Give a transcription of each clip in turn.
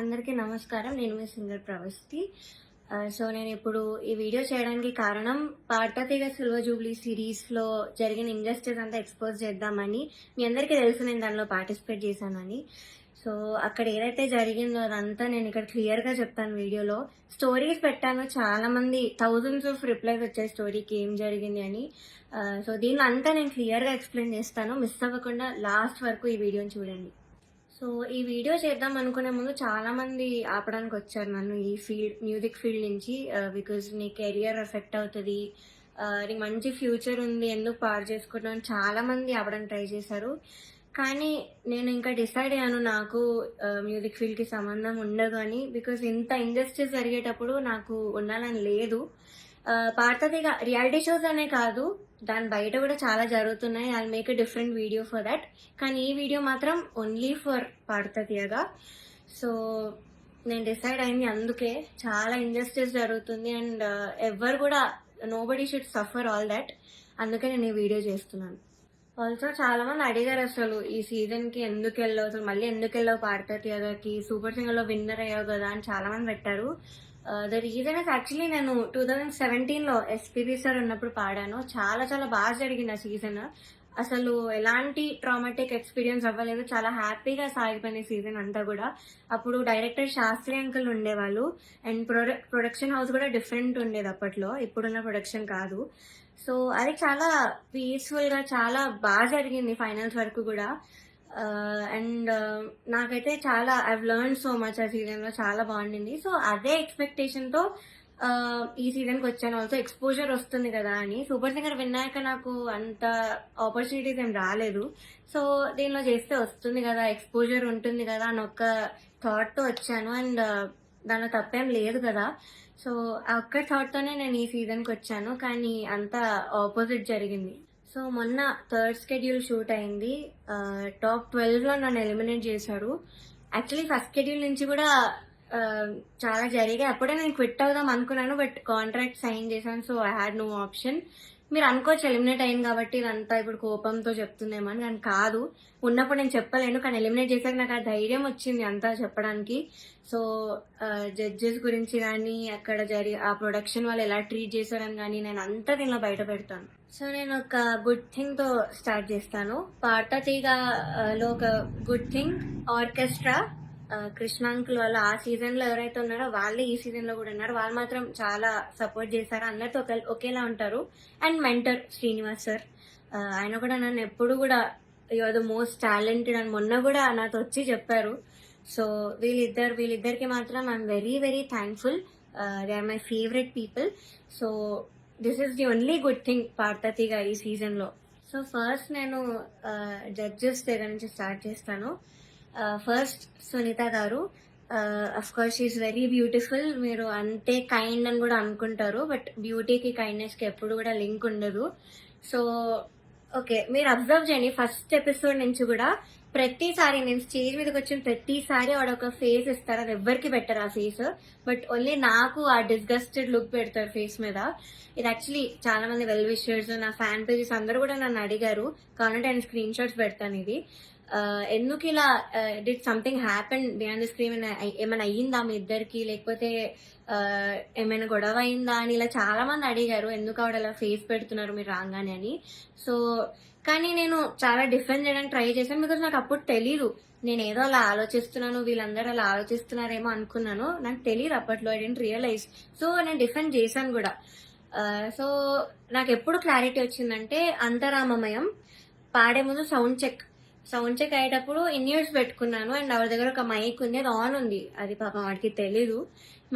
అందరికీ నమస్కారం. నేను మీ సింగర్ ప్రవస్తి. సో నేను ఇప్పుడు ఈ వీడియో చేయడానికి కారణం పార్థతీగ సిల్వర్ జూబ్లీ సిరీస్లో జరిగిన ఇంజస్టిస్ అంతా ఎక్స్పోజ్ చేద్దామని. మీ అందరికీ తెలుసు నేను దానిలో పార్టిసిపేట్ చేశానని. సో అక్కడ ఏదైతే జరిగిందో అదంతా నేను ఇక్కడ క్లియర్గా చెప్తాను వీడియోలో. స్టోరీస్ పెట్టాను, చాలా మంది థౌజండ్స్ ఆఫ్ రిప్లైస్ వచ్చాయి స్టోరీకి ఏం జరిగింది అని. సో దీనిలో అంతా నేను క్లియర్గా ఎక్స్ప్లెయిన్ చేస్తాను. మిస్ అవ్వకుండా లాస్ట్ వరకు ఈ వీడియోని చూడండి. సో ఈ వీడియో చేద్దాం అనుకునే ముందు చాలా మంది ఆపడానికి వచ్చారు నన్ను ఈ మ్యూజిక్ ఫీల్డ్ నుంచి. బికాజ్ నీ కెరియర్ ఎఫెక్ట్ అవుతుంది, నీకు మంచి ఫ్యూచర్ ఉంది, ఎందుకు పాడు చేసుకుంటున్నాను చాలా మంది ఆపడానికి ట్రై చేశారు. కానీ నేను ఇంకా డిసైడ్ అయ్యాను నాకు మ్యూజిక్ ఫీల్డ్కి సంబంధం ఉండదు అని. బికాజ్ ఇంత ఇండస్ట్రీస్ జరిగేటప్పుడు నాకు ఉండాలని లేదు. పార్థతీగ రియాలిటీ షోస్ అనే కాదు, దాని బయట కూడా చాలా జరుగుతున్నాయి. I make a different video for that. కానీ ఈ వీడియో మాత్రం ఓన్లీ ఫర్ పార్థతీగ. సో నేను డిసైడ్ అయింది అందుకే. చాలా ఇంజస్టిస్ జరుగుతుంది అండ్ ఎవరు కూడా nobody should suffer all that. అందుకే నేను ఈ వీడియో చేస్తున్నాను. ఆల్సో చాలా మంది అడిగారు అసలు ఈ సీజన్ కి ఎందుకు వెళ్ళావు, అసలు మళ్ళీ ఎందుకు వెళ్ళావు పార్థతీగకి, సూపర్ సింగర్ లో విన్నర్ అయ్యావు కదా అని చాలా మంది పెట్టారు. ద రీజన్ ఇస్ యాక్చువల్లీ నేను 2017లో ఎస్పీబీ సార్ ఉన్నప్పుడు పాడాను. చాలా చాలా బాగా జరిగింది ఆ సీజన్. అసలు ఎలాంటి ట్రామాటిక్ ఎక్స్పీరియన్స్ అవ్వలేదు, చాలా హ్యాపీగా సాగిపోయిన సీజన్ అంతా కూడా. అప్పుడు డైరెక్టర్ శాస్త్రి అంకుల్ ఉండేవాళ్ళు అండ్ ప్రొడక్షన్ హౌస్ కూడా డిఫరెంట్ ఉండేది అప్పట్లో, ఇప్పుడున్న ప్రొడక్షన్ కాదు. సో అది చాలా పీస్ఫుల్ గా చాలా బాగా జరిగింది ఫైనల్స్ వరకు కూడా. అండ్ నాకైతే చాలా ఐ లెర్న్ సో మచ్ ఆ సీజన్ లో, చాలా బాగుండింది. సో అదే ఎక్స్పెక్టేషన్ తో ఈ సీజన్ కి వచ్చాను. ఆల్సో ఎక్స్పోజర్ వస్తుంది కదా అని. సూపర్ సింగర్ విన్నాక నాకు అంత ఆపర్చునిటీస్ ఏం రాలేదు. సో దీనిలో చేస్తే వస్తుంది కదా, ఎక్స్పోజర్ ఉంటుంది కదా అని ఒక థాట్ తో వచ్చాను. అండ్ దానిలో తప్పేం లేదు కదా. సో ఆ ఒక్క థాట్ తోనే నేను ఈ సీజన్ కి వచ్చాను. కానీ అంత ఆపోజిట్ జరిగింది. సో మొన్న థర్డ్ షెడ్యూల్ షూట్ అయింది. టాప్ 12లో నన్ను ఎలిమినేట్ చేశారు. యాక్చువల్లీ ఫస్ట్ షెడ్యూల్ నుంచి కూడా చాలా జరిగాయి. అప్పుడే నేను క్విట్ అవుదాం అనుకున్నాను, బట్ కాంట్రాక్ట్ సైన్ చేశాను. So I had no option. మీరు అనుకోవచ్చు ఎలిమినేట్ అయింది కాబట్టి ఇదంతా ఇప్పుడు కోపంతో చెప్తుందేమో అని, కానీ కాదు. ఉన్నప్పుడు నేను చెప్పలేను, కానీ ఎలిమినేట్ చేశాక నాకు ఆ ధైర్యం వచ్చింది అంతా చెప్పడానికి. సో జడ్జెస్ గురించి కానీ అక్కడ ఆ ప్రొడక్షన్ వాళ్ళు ఎలా ట్రీట్ చేశారని కానీ నేను అంతా దీనిలో బయట పెడతాను. సో నేను ఒక గుడ్ థింగ్ తో స్టార్ట్ చేస్తాను. పార్థతీగలో ఒక good thing orchestra. Krishna uncle వాళ్ళు ఆ సీజన్ లో ఎవరైతే ఉన్నారో వాళ్ళే ఈ సీజన్ లో కూడా ఉన్నారు. వాళ్ళు మాత్రం చాలా సపోర్ట్ చేశారు, అందరితో ఒకేలా ఉంటారు. అండ్ మెంటర్ శ్రీనివాస్ సార్, ఆయన కూడా నన్ను ఎప్పుడు కూడా you are the most talented అని మొన్న కూడా నాతో వచ్చి చెప్పారు. సో వీళ్ళిద్దరికి మాత్రం I'm very very thankful. They are my favourite people. So this is the only good thing పార్థతీగ ఈ సీజన్ లో. సో ఫస్ట్ నేను జడ్జెస్ దగ్గర నుంచి స్టార్ట్ చేస్తాను. First Sunitha garu. Of course she's very beautiful. మీరు అంతే కైండ్ అని కూడా అనుకుంటారు, బట్ బ్యూటీకి కైండ్నెస్ కి ఎప్పుడు కూడా లింక్ ఉండదు. సో ఓకే, మీరు అబ్జర్వ్ చేయండి ఫస్ట్ ఎపిసోడ్ నుంచి కూడా ప్రతిసారి నేను స్టేజ్ మీదకి వచ్చిన ప్రతిసారి వాడు ఒక ఫేస్ ఇస్తారు. అది ఎవ్వరికి పెట్టరు ఆ ఫేస్, బట్ ఓన్లీ నాకు ఆ డిస్గస్టెడ్ లుక్ పెడతారు ఫేస్ మీద. ఇది యాక్చువల్లీ చాలా మంది వెల్ విషర్స్, నా ఫ్యాన్ పేజెస్ అందరూ కూడా నన్ను అడిగారు. కాబట్టి నేను స్క్రీన్ షాట్స్ పెడతాను. ఇది ఎందుకు ఇలా did something happen behind the screen, ఏమైనా అయ్యిందా మీ ఇద్దరికి, లేకపోతే ఏమైనా గొడవ అయిందా అని ఇలా చాలా మంది అడిగారు. ఎందుకు ఆవిడ అలా ఫేస్ పెడుతున్నారు మీరు రాగానే అని. సో కానీ నేను చాలా డిఫెండ్ చేయడానికి ట్రై చేశాను. బికాజ్ నాకు అప్పుడు తెలీదు, నేను ఏదో అలా ఆలోచిస్తున్నాను, వీళ్ళందరూ అలా ఆలోచిస్తున్నారేమో అనుకున్నాను. నాకు తెలియదు అప్పట్లో, ఐ డెంట్ రియలైజ్. సో నేను డిఫెండ్ చేశాను కూడా. సో నాకు ఎప్పుడు క్లారిటీ వచ్చిందంటే అంతరామమయం పాడే ముందు సౌండ్ చెక్ అయ్యేటప్పుడు ఇన్ ఇయర్స్ పెట్టుకున్నాను. అండ్ ఆవిడ దగ్గర ఒక మైక్ ఉంది, అది ఆన్ ఉంది. అది పాపం వాడికి తెలీదు,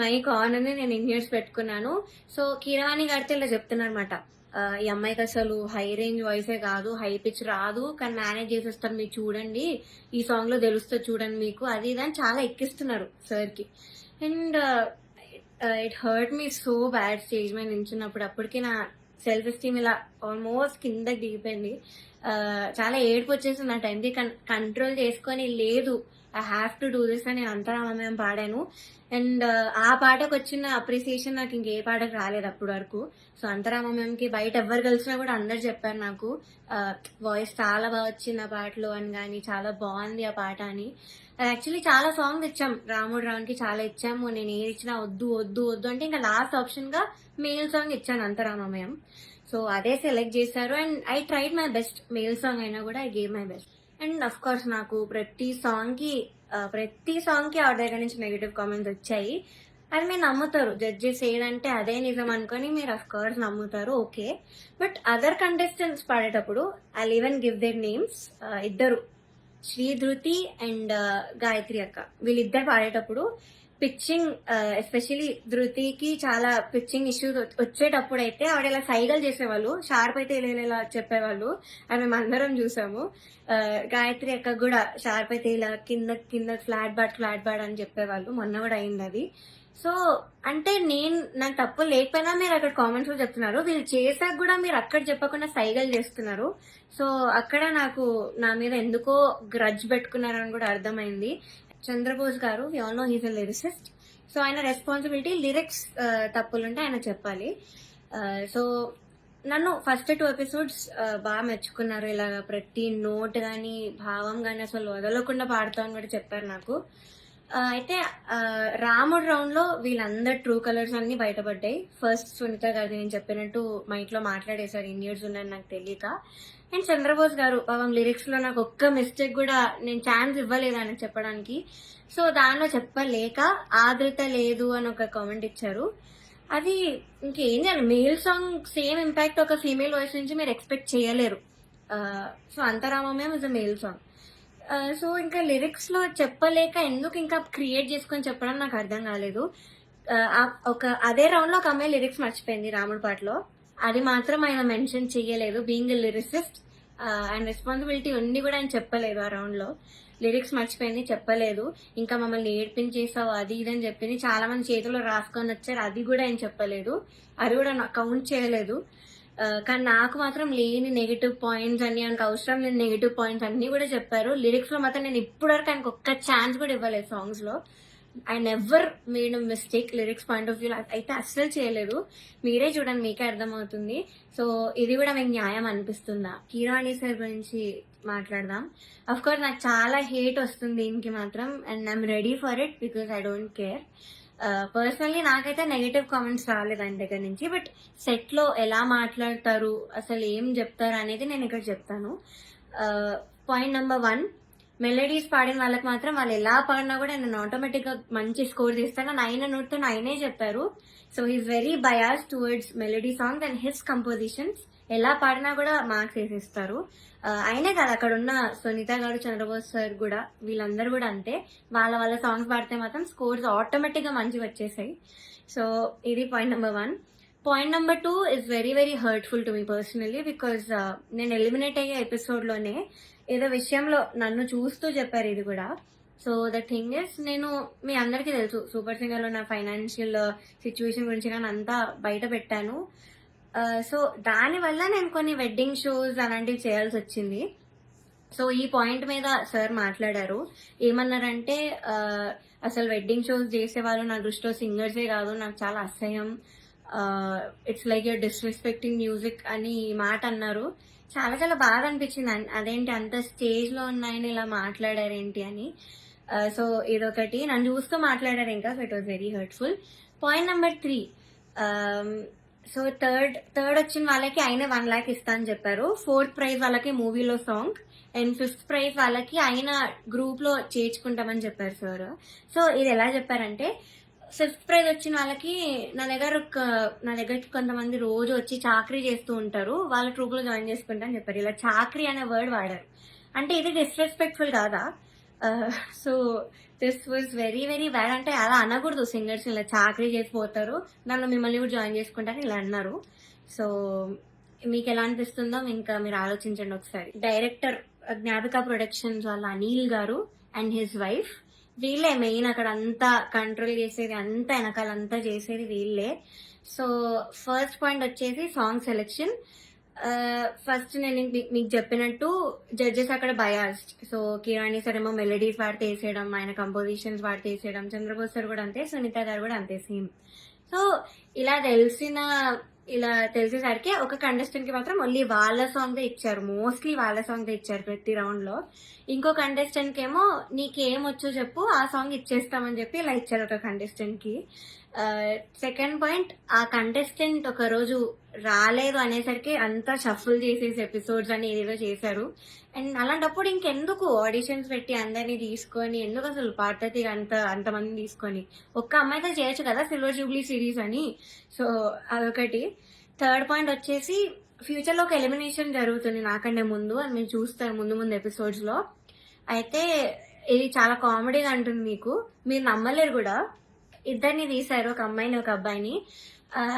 మైక్ ఆన్ ఉంది, నేను ఇన్ ఇయర్స్ పెట్టుకున్నాను. సో కీరవాణి గారితో ఇలా చెప్తున్నారు అనమాట, ఈ అమ్మాయికి అసలు హై రేంజ్ వాయిసే కాదు, హై పిచ్ రాదు, కానీ మేనేజ్ చేసేస్తాను మీరు చూడండి, ఈ సాంగ్ లో తెలుస్తుంది చూడండి మీకు, అది ఇది అని చాలా ఎక్కిస్తున్నారు సార్ కి. And it hurt me so bad stage మీద నించున్నప్పుడు. అప్పటికి నా సెల్ఫ్ ఎస్టీమ్ ఇలా ఆల్మోస్ట్ కిందకి దిగిపోయింది. చాలా ఏడుపు వచ్చేసింది ఆ టైంకి. కంట్రోల్ చేసుకొని లేదు, I have to do this అని అంతరామమయం పాడాను. అండ్ ఆ పాటకు వచ్చిన అప్రిసియేషన్ నాకు ఇంకే పాటకు రాలేదు అప్పటి వరకు. సో అంతరామమయంకి బయట ఎవరు కలిసినా కూడా అందరు చెప్పారు నాకు వాయిస్ చాలా బాగా వచ్చింది ఆ పాటలో అని, కానీ చాలా బాగుంది ఆ పాట అని. యాక్చువల్లీ చాలా సాంగ్స్ ఇచ్చాం, రాముడు రావునికి చాలా ఇచ్చాము. నేను ఏది ఇచ్చినా వద్దు వద్దు వద్దు అంటే ఇంకా లాస్ట్ ఆప్షన్ గా మేల్ సాంగ్ ఇచ్చాను, అంతరామమయం. సో అదే సెలెక్ట్ చేశారు and I tried my best. Male song అయినా కూడా I gave my best. And of course నాకు ప్రతి సాంగ్ కి ఆవిడ దగ్గర నుంచి నెగిటివ్ కామెంట్స్ వచ్చాయి. అది మీరు నమ్ముతారు, జడ్జెస్ ఏదంటే అదే నిజం అనుకొని మీరు అఫ్ కోర్స్ నమ్ముతారు, ఓకే. బట్ అదర్ కంటెస్టెంట్స్ పాడేటప్పుడు I even give their names. ఇద్దరు, శ్రీ ధృతి అండ్ గాయత్రి అక్క, వీళ్ళిద్దరు పాడేటప్పుడు పిచ్చింగ్, ఎస్పెషలీ ధృతికి చాలా పిచ్చింగ్ ఇష్యూస్ వచ్చేటప్పుడు అయితే ఆవిడ ఇలా సైగలు చేసేవాళ్ళు, షార్ప్ అయితే ఇలా చెప్పేవాళ్ళు, అది మేము అందరం చూసాము. గాయత్రి అక్క కూడా షార్ప్ అయితే ఇలా కింద కింద ఫ్లాట్ బాడ్ అని చెప్పేవాళ్ళు, మొన్న కూడా అయింది అది. సో అంటే నాకు తప్పు లేకపోయినా మీరు అక్కడ కామెంట్స్ లో చెప్తున్నారు, వీళ్ళు చేసాక కూడా మీరు అక్కడ చెప్పకుండా సైగలు చేస్తున్నారు. సో అక్కడ నాకు నా మీద ఎందుకో గ్రడ్జ్ పెట్టుకున్నారని కూడా అర్థమైంది. Chandrabose garu, we all know he's a lyricist. So ఆయన రెస్పాన్సిబిలిటీ, లిరిక్స్ తప్పులుంటే ఆయన చెప్పాలి. సో నన్ను ఫస్ట్ 2 ఎపిసోడ్స్ బాగా మెచ్చుకున్నారు. ఇలా ప్రతి నోట్ గానీ భావం గానీ అసలు వదలకుండా పాడతామని కూడా చెప్పారు నాకు. అయితే రాముడు రౌండ్ లో వీళ్ళందరు ట్రూ కలర్స్ అన్ని బయటపడ్డాయి. ఫస్ట్ సునీత గారు నేను చెప్పినట్టు మైక్ లో మాట్లాడేశారు, ఇన్ని ఇయర్స్ ఉన్నాయని నాకు తెలియక. అండ్ చంద్రబోస్ గారు పాపం లిరిక్స్ లో నాకు ఒక్క మిస్టేక్ కూడా నేను ఛాన్స్ ఇవ్వలేదు ఆయన చెప్పడానికి. సో దానిలో చెప్పలేక ఆదృత లేదు అని ఒక కామెంట్ ఇచ్చారు. అది ఇంకేం చేయాలి, మేల్ సాంగ్ సేమ్ ఇంపాక్ట్ ఒక ఫీమేల్ వాయిస్ నుంచి మీరు ఎక్స్పెక్ట్ చేయలేరు. సో అంతరామమయం is a male song. So ఇంకా లిరిక్స్ లో చెప్పలేక ఎందుకు ఇంకా క్రియేట్ చేసుకొని చెప్పడం నాకు అర్థం కాలేదు. అదే రౌండ్ లో ఒక అమ్మాయి లిరిక్స్ మర్చిపోయింది రాముడి పాటలో, అది మాత్రం ఆయన మెన్షన్ చెయ్యలేదు. బీయింగ్ ఎ లిరిసిస్ట్ ఆయన రెస్పాన్సిబిలిటీ ఉంది కూడా ఆయన చెప్పలేదు. ఆ రౌండ్ లో లిరిక్స్ మర్చిపోయింది, చెప్పలేదు. ఇంకా మమ్మల్ని ఏడ్పించేసావు అది ఇది అని చెప్పింది. చాలా మంది చేతిలో రాసుకొని వచ్చారు, అది కూడా ఆయన చెప్పలేదు, అది కూడా కౌంట్ చేయలేదు. కానీ నాకు మాత్రం లేని నెగిటివ్ పాయింట్స్ అన్ని, ఆయనకు అవసరం లేని నెగిటివ్ పాయింట్స్ అన్ని కూడా చెప్పారు. లిరిక్స్ లో మాత్రం నేను ఇప్పటివరకు ఆయనకు ఒక్క ఛాన్స్ కూడా ఇవ్వలేదు సాంగ్స్ లో. I never made a mistake lyrics point of view అయితే అస్సలు చేయలేదు. మీరే చూడండి, మీకే అర్థమవుతుంది. సో ఇది కూడా మీకు న్యాయం అనిపిస్తుందా? కీరవాణి సార్ గురించి మాట్లాడదాం. అఫ్ కోర్స్ నాకు చాలా హేట్ వస్తుంది దీనికి మాత్రం, and I'm ready for it because I don't care. Personally నాకైతే నెగిటివ్ కామెంట్స్ రాలేదు ఆయన దగ్గర నుంచి. బట్ సెట్ లో ఎలా మాట్లాడతారు, అసలు ఏం చెప్తారు అనేది నేను ఇక్కడ చెప్తాను. పాయింట్ నెంబర్ 1, మెలడీస్ పాడిన వాళ్ళకి మాత్రం వాళ్ళు ఎలా పాడినా కూడా నేను ఆటోమేటిక్ గా మంచి స్కోర్ తీస్తాను అని ఆయన నోట్తో ఆయనే చెప్పారు. So he's very bias towards melody songs and his compositions. ఎలా పాడినా కూడా మార్క్స్ వేసిస్తారు. ఆయనే కాదు, అక్కడ ఉన్న సునీత గారు, చంద్రబోస్ సార్ కూడా, వీళ్ళందరూ కూడా అంతే. వాళ్ళ సాంగ్స్ పాడితే మాత్రం స్కోర్స్ ఆటోమేటిక్ గా మంచిగా వచ్చేసాయి. సో ఇది point number 1. Point number 2 is very very hurtful to me personally because నేను ఎలిమినేట్ అయ్యే ఎపిసోడ్ లోనే ఏదో విషయంలో నన్ను చూస్తూ చెప్పారు ఇది కూడా. సో ద థింగ్ ఇస్, నేను మీ అందరికీ తెలుసు సూపర్ సింగర్ లో నా ఫైనాన్షియల్ సిచ్యువేషన్ గురించి నేను అంతా బయట పెట్టాను. సో దానివల్ల నేను కొన్ని వెడ్డింగ్ షోస్ అలాంటివి చేయాల్సి వచ్చింది. సో ఈ పాయింట్ మీద సార్ మాట్లాడారు. ఏమన్నారంటే అసలు వెడ్డింగ్ షోస్ చేసేవాళ్ళు నా దృష్టిలో సింగర్సే కాదు, నాకు చాలా అసహ్యం, it's like your disrespecting music అని ఈ మాట అన్నారు. చాలా చాలా బాధ అనిపించింది, అదేంటి అంత స్టేజ్ లో ఉన్నాయని ఇలా మాట్లాడారేంటి అని. సో ఇదొకటి, నన్ను చూస్తూ మాట్లాడారు ఇంకా. So it was very hurtful. Point number 3, so third వచ్చిన వాళ్ళకి ఆయన 1 lakh ఇస్తా అని చెప్పారు. 4th ప్రైజ్ వాళ్ళకి మూవీలో సాంగ్, అండ్ 5th ప్రైజ్ వాళ్ళకి ఆయన గ్రూప్ లో చేర్చుకుంటామని చెప్పారు సార్. సో ఇది ఎలా చెప్పారంటే, 5th ప్రైజ్ వచ్చిన వాళ్ళకి నా దగ్గరకి కొంతమంది రోజు వచ్చి చాకరీ చేస్తూ ఉంటారు, వాళ్ళ ట్రూప్ లో జాయిన్ చేసుకుంటా అని చెప్పారు. ఇలా చాకరీ అనే వర్డ్ వాడారు. అంటే ఇది డిస్రెస్పెక్ట్ఫుల్ కాదా? So this was very very bad. అంటే అలా అనకూడదు, సింగర్స్ ఇలా చాకరీ చేసిపోతారు, నన్ను మిమ్మల్ని కూడా జాయిన్ చేసుకుంటారు ఇలా అన్నారు. సో మీకు ఎలా అనిపిస్తుందో ఇంకా మీరు ఆలోచించండి ఒకసారి. డైరెక్టర్ జ్ఞాపిక ప్రొడక్షన్స్ వాళ్ళ అనిల్ గారు అండ్ హిజ్ వైఫ్, వీళ్ళే మెయిన్ అక్కడ అంతా కంట్రోల్ చేసేది, అంతా వెనకాలంతా చేసేది వీళ్ళే. సో ఫస్ట్ పాయింట్ వచ్చేసి సాంగ్ సెలెక్షన్. ఫస్ట్ నేను మీకు చెప్పినట్టు జడ్జెస్ అక్కడ బయాస్డ్. సో కిరాణి సార్ ఏమో మెలడీస్ వాడితే వేసేయడం, ఆయన కంపోజిషన్స్ వాడితే వేసేయడం, చంద్రబోస్ సార్ కూడా అంతే, సునీత గారు కూడా అంతే సేమ్. సో ఇలా తెలిసిన ఇలా తెలిసేసరికి ఒక కంటెస్టెంట్ కి మాత్రం ఓన్లీ వాళ్ళ సాంగ్ ఇచ్చారు, మోస్ట్లీ వాళ్ళ సాంగ్ ఇచ్చారు ప్రతి రౌండ్ లో. ఇంకో కంటెస్టెంట్ కి ఏమో నీకేం వచ్చో చెప్పు ఆ సాంగ్ ఇచ్చేస్తామని చెప్పి ఇలా ఇచ్చారు ఒక కంటెస్టెంట్ కి. సెకండ్ పాయింట్, ఆ కంటెస్టెంట్ ఒక రోజు రాలేదు అనేసరికి అంతా షఫుల్ చేసేసి ఎపిసోడ్స్ అని ఏదేదో చేశారు. అండ్ అలాంటప్పుడు ఇంకెందుకు ఆడిషన్స్ పెట్టి అందరినీ తీసుకొని, ఎందుకు అసలు పార్వతి అంతమందిని తీసుకొని ఒక్క అమ్మాయితో చేయొచ్చు కదా సిల్వర్ జూబ్లీ సిరీస్ అని. సో అదొకటి. థర్డ్ పాయింట్ వచ్చేసి ఫ్యూచర్ లో ఒక ఎలిమినేషన్ జరుగుతుంది నాకంటే ముందు, అని మీరు చూస్తారు ముందు ముందు ఎపిసోడ్స్ లో. అయితే ఇది చాలా కామెడీగా అంటుంది మీకు, మీరు నమ్మలేరు కూడా. ఇద్దరిని తీశారు, ఒక అమ్మాయిని ఒక అబ్బాయిని.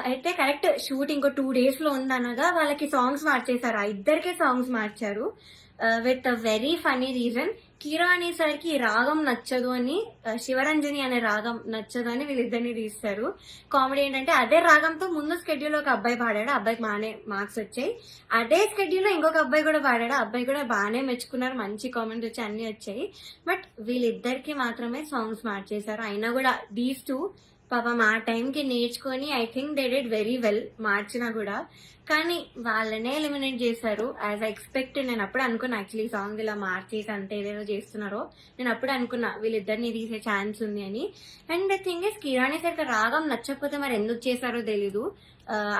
అయితే కరెక్ట్ షూట్ ఇంకో 2 days లో ఉందనగా వాళ్ళకి సాంగ్స్ మార్చేశారు, ఆ ఇద్దరికే సాంగ్స్ మార్చారు with very funny reason. Kirani sir కి రాగం నచ్చదు అని, శివరంజని అనే రాగం నచ్చదు అని వీళ్ళిద్దరిని తీస్తారు. కామెడీ ఏంటంటే అదే రాగంతో ముందు స్కెడ్యూల్ ఒక అబ్బాయి పాడాడు, అబ్బాయికి బాగానే మార్క్స్ వచ్చాయి. అదే స్కెడ్యూల్ లో ఇంకొక అబ్బాయి కూడా పాడాడు, అబ్బాయి కూడా బాగానే మెచ్చుకున్నారు, మంచి కామెంట్స్ వచ్చి అన్ని వచ్చాయి. బట్ వీళ్ళిద్దరికి మాత్రమే సాంగ్స్ మార్చేశారు. అయినా కూడా దీస్ టూ పాపం ఆ టైంకి నేర్చుకొని I think they did very well మార్చినా కూడా. కానీ వాళ్ళనే ఎలిమినేట్ చేశారు యాజ్ ఎక్స్పెక్ట్. నేను అప్పుడు అనుకున్నా యాక్చువల్లీ సాంగ్ ఇలా మార్చేసి అంత ఏదేదో చేస్తున్నారో, నేను అప్పుడు అనుకున్నా వీళ్ళిద్దరిని తీసే ఛాన్స్ ఉంది అని. And the thing is కిరాణి sir రాగం నచ్చకపోతే మరి ఎందుకు చేశారో తెలీదు.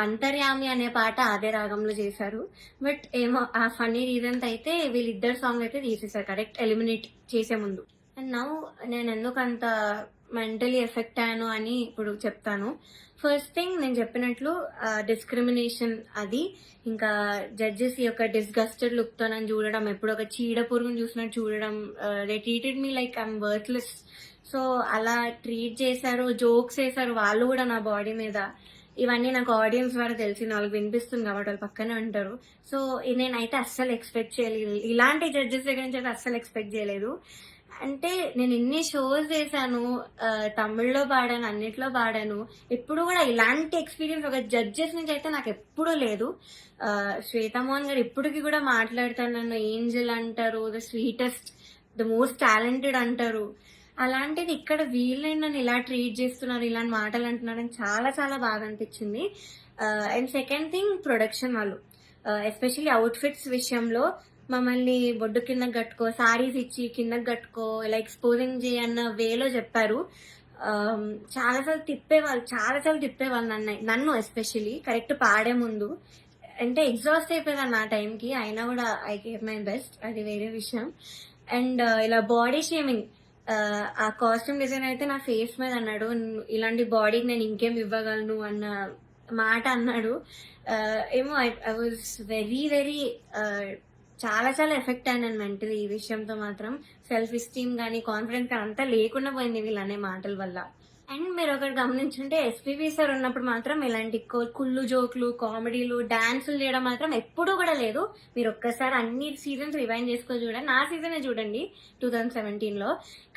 అంతర్యామి అనే పాట అదే రాగంలో చేశారు. బట్ ఏమో ఆ ఫన్నీ రీజన్స్ అయితే వీళ్ళిద్దరు సాంగ్ అయితే తీసేశారు కరెక్ట్ ఎలిమినేట్ చేసే ముందు. అండ్ నౌ నేను ఎందుకు అంత మెంటలీ ఎఫెక్ట్ అయ్యాను అని ఇప్పుడు చెప్తాను. ఫస్ట్ థింగ్, నేను చెప్పినట్లు డిస్క్రిమినేషన్ అది, ఇంకా జడ్జెస్ యొక్క డిస్గస్టెడ్ లుక్ తో నన్ను చూడడం, ఎప్పుడు ఒక చీడ పురుగుని చూసినట్టు చూడడం, they treated me like I'm worthless. So అలా ట్రీట్ చేశారు, జోక్స్ వేశారు వాళ్ళు కూడా నా బాడీ మీద. ఇవన్నీ నాకు ఆడియన్స్ ద్వారా తెలిసింది, వాళ్ళకి వినిపిస్తుంది కాబట్టి వాళ్ళు పక్కనే ఉంటారు. సో నేనైతే అస్సలు ఎక్స్పెక్ట్ చేయలేదు, ఇలాంటి జడ్జెస్ దగ్గర నుంచి అయితే అస్సలు ఎక్స్పెక్ట్ చేయలేదు. అంటే నేను ఎన్ని షోస్ చేశాను, తమిళ్లో పాడాను, అన్నిట్లో పాడాను, ఎప్పుడు కూడా ఇలాంటి ఎక్స్పీరియన్స్ ఒక జడ్జెస్ నుంచి అయితే నాకు ఎప్పుడూ లేదు. శ్వేతమోహన్ గారు ఇప్పటికి కూడా మాట్లాడతారు, నన్ను ఏంజల్ అంటారు, the sweetest, the most talented అంటారు. అలాంటిది ఇక్కడ వీళ్ళని నన్ను ఇలా ట్రీట్ చేస్తున్నారు, ఇలాంటి మాటలు అంటున్నారు అని చాలా చాలా బాగా అనిపించింది. అండ్ సెకండ్ థింగ్, ప్రొడక్షన్ వాళ్ళు ఎస్పెషల్లీ అవుట్ఫిట్స్ విషయంలో మమ్మల్ని బొడ్డు కిందకి కట్టుకో, సారీస్ ఇచ్చి కిందకి కట్టుకో, ఇలా ఎక్స్పోజింగ్ చేయన్న వేలో చెప్పారు. చాలాసార్లు తిప్పేవాళ్ళు నన్ను ఎస్పెషల్లీ కరెక్ట్ పాడే ముందు. అంటే ఎగ్జాస్ట్ అయిపోయాను ఆ టైంకి, అయినా కూడా ఐ గేవ్ మై బెస్ట్, అది వేరే విషయం. అండ్ ఇలా బాడీ షేమింగ్, ఆ కాస్ట్యూమ్ డిజైన్ అయితే నా ఫేస్ మీద అన్నాడు, ఇలాంటి బాడీకి నేను ఇంకేం ఇవ్వగలను అన్న మాట అన్నాడు. ఏమో ఐ వాజ్ వెరీ వెరీ చాలా చాలా ఎఫెక్ట్ అయినాను మెంటలీ ఈ విషయంతో మాత్రం. సెల్ఫ్ ఎస్టీమ్ కానీ కాన్ఫిడెన్స్ కానీ అంతా లేకుండా పోయింది వీళ్ళనే మాటల వల్ల. అండ్ మీరు ఒకటి గమనించుంటే ఎస్పీబీ సార్ ఉన్నప్పుడు మాత్రం ఇలాంటి కుళ్ళు జోకులు, కామెడీలు, డాన్సులు చేయడం మాత్రం ఎప్పుడూ కూడా లేదు. మీరు ఒక్కసారి అన్ని సీజన్స్ రివైండ్ చేసుకొని చూడండి, నా సీజనే చూడండి 2017లో.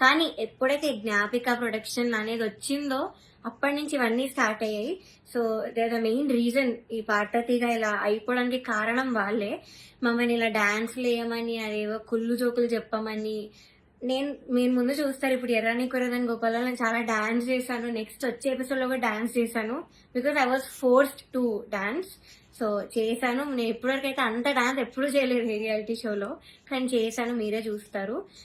కానీ ఎప్పుడైతే జ్ఞాపిక ప్రొడక్షన్ అనేది వచ్చిందో అప్పటి నుంచి ఇవన్నీ స్టార్ట్ అయ్యాయి. So they the main reason ఈ పార్వతిగా ఇలా అయిపోవడానికి కారణం వాళ్ళే. మమ్మల్ని ఇలా డాన్స్లు వేయమని, అదేవో కుళ్ళు జోకులు చెప్పమని. మీరు ముందు చూస్తారు, ఇప్పుడు ఎర్రని కురదని గోపాల్లో నేను చాలా డాన్స్ చేశాను, నెక్స్ట్ వచ్చే ఎపిసోడ్లో కూడా డాన్స్ చేశాను, because I was forced to dance. So చేశాను. నేను ఇప్పటివరకు అయితే అంత డాన్స్ ఎప్పుడు చేయలేదు రియాలిటీ షోలో, కానీ చేశాను, మీరే చూస్తారు.